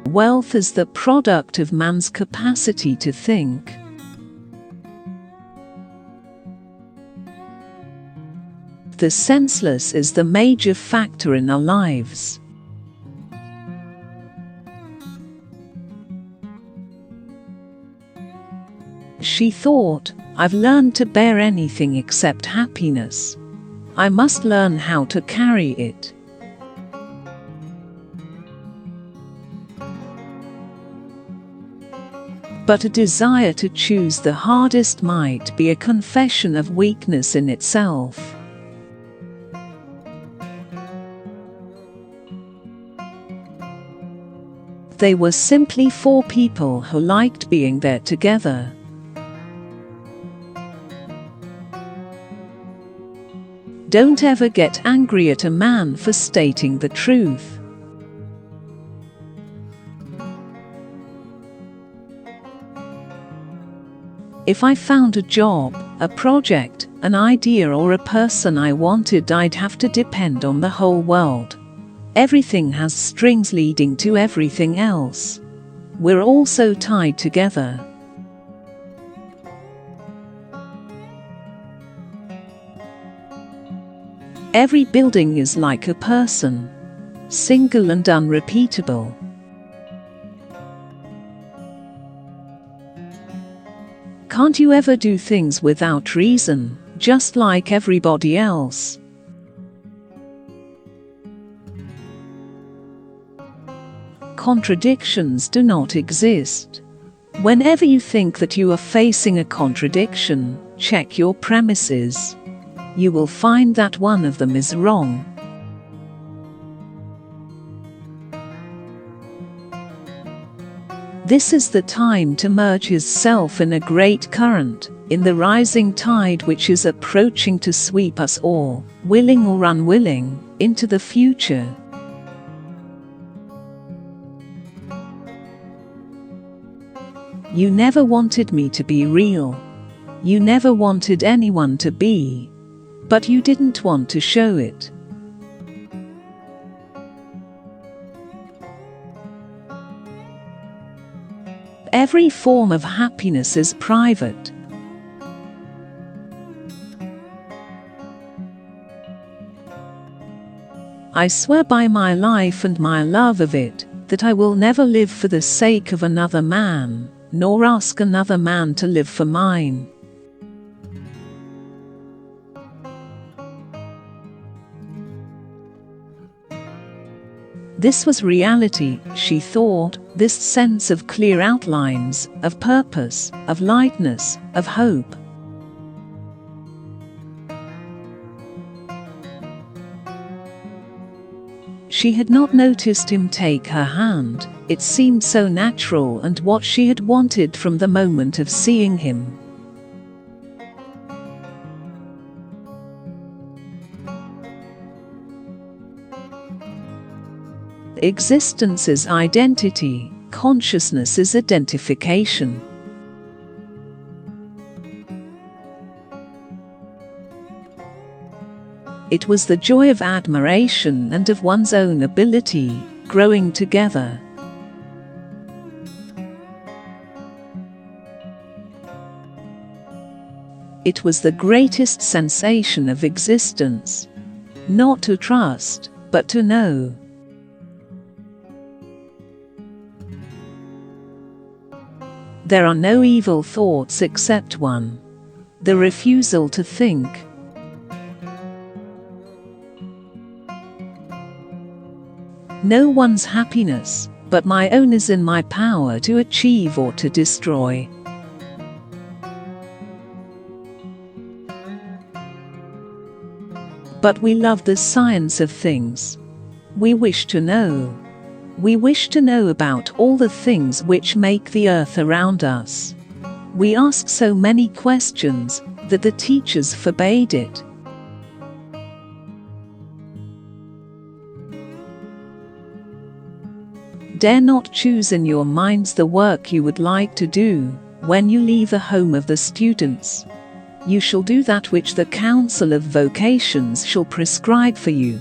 Wealth is the product of man's capacity to think. The senseless is the major factor in our lives. She thought, I've learned to bear anything except happiness. I must learn how to carry it. But a desire to choose the hardest might be a confession of weakness in itself. They were simply four people who liked being there together. Don't ever get angry at a man for stating the truth. If I found a job, a project, an idea or a person I wanted, I'd have to depend on the whole world. Everything has strings leading to everything else. We're all so tied together. Every building is like a person, single and unrepeatable. Can't you ever do things without reason, just like everybody else? Contradictions do not exist. Whenever you think that you are facing a contradiction, check your premises. You will find that one of them is wrong. This is the time to merge his self in a great current, in the rising tide which is approaching to sweep us all, willing or unwilling, into the future. You never wanted me to be real. You never wanted anyone to be. But you didn't want to show it. Every form of happiness is private. I swear by my life and my love of it, that I will never live for the sake of another man, nor ask another man to live for mine. This was reality, she thought, this sense of clear outlines, of purpose, of lightness, of hope. She had not noticed him take her hand. It seemed so natural and what she had wanted from the moment of seeing him. Existence is identity, consciousness is identification. It was the joy of admiration and of one's own ability, growing together. It was the greatest sensation of existence. Not to trust, but to know. There are no evil thoughts except one: the refusal to think. No one's happiness, but my own is in my power to achieve or to destroy. But we love the science of things. We wish to know. We wish to know about all the things which make the earth around us. We ask so many questions that the teachers forbade it. Dare not choose in your minds the work you would like to do when you leave the home of the students. You shall do that which the Council of Vocations shall prescribe for you.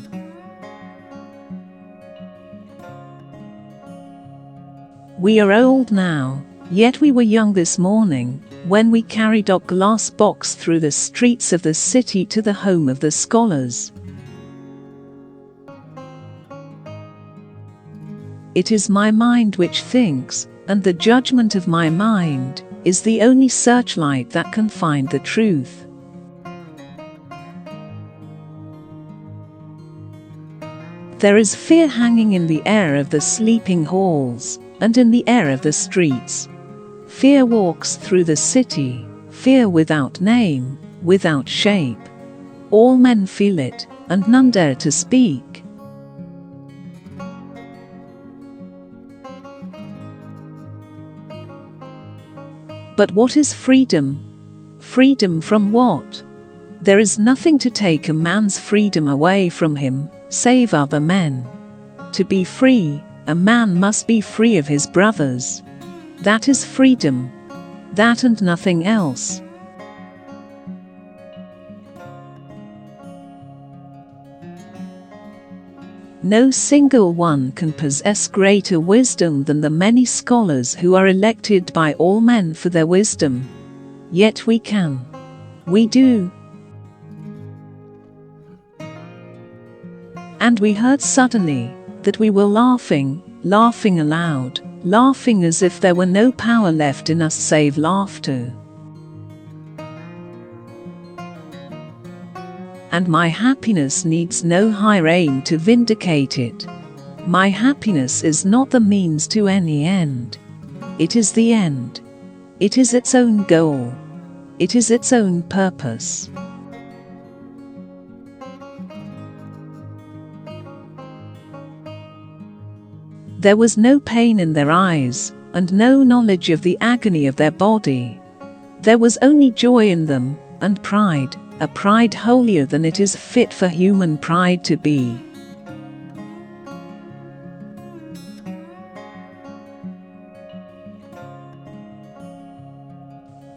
We are old now, yet we were young this morning, when we carried our glass box through the streets of the city to the home of the scholars. It is my mind which thinks, and the judgment of my mind is the only searchlight that can find the truth. There is fear hanging in the air of the sleeping halls, and in the air of the streets. Fear walks through the city, fear without name, without shape. All men feel it, and none dare to speak. But what is freedom? Freedom from what? There is nothing to take a man's freedom away from him, save other men. To be free, a man must be free of his brothers. That is freedom. That and nothing else. No single one can possess greater wisdom than the many scholars who are elected by all men for their wisdom. Yet we can. We do. And we heard suddenly that we were laughing aloud, laughing as if there were no power left in us save laughter. And my happiness needs no higher aim to vindicate it. My happiness is not the means to any end. It is the end. It is its own goal. It is its own purpose. There was no pain in their eyes, and no knowledge of the agony of their body. There was only joy in them, and pride, a pride holier than it is fit for human pride to be.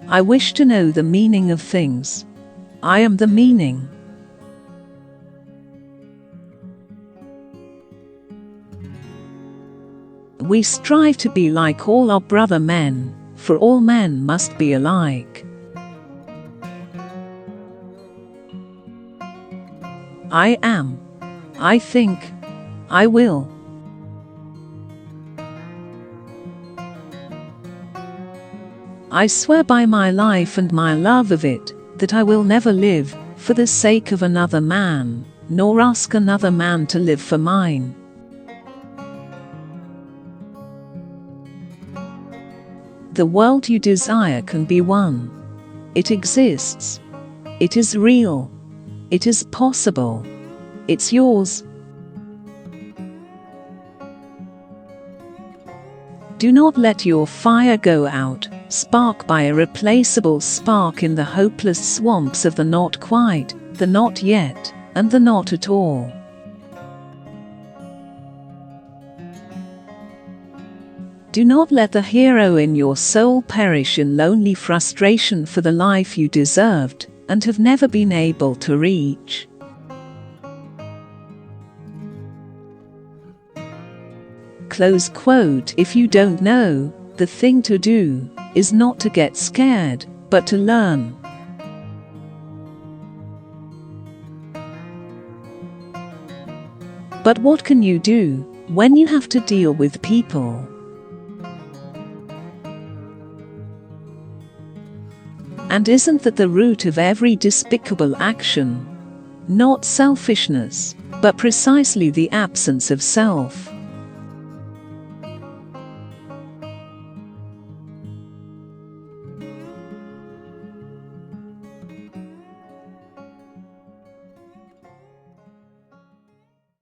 I wish to know the meaning of things. I am the meaning. We strive to be like all our brother men, for all men must be alike. I am. I think. I will. I swear by my life and my love of it, that I will never live for the sake of another man, nor ask another man to live for mine. The world you desire can be won. It exists. It is real. It is possible. It's yours. Do not let your fire go out, spark by irreplaceable spark in the hopeless swamps of the not quite, the not yet, and the not at all. Do not let the hero in your soul perish in lonely frustration for the life you deserved and have never been able to reach. Close quote. If you don't know, the thing to do is not to get scared, but to learn. But what can you do when you have to deal with people? And isn't that the root of every despicable action? Not selfishness, but precisely the absence of self.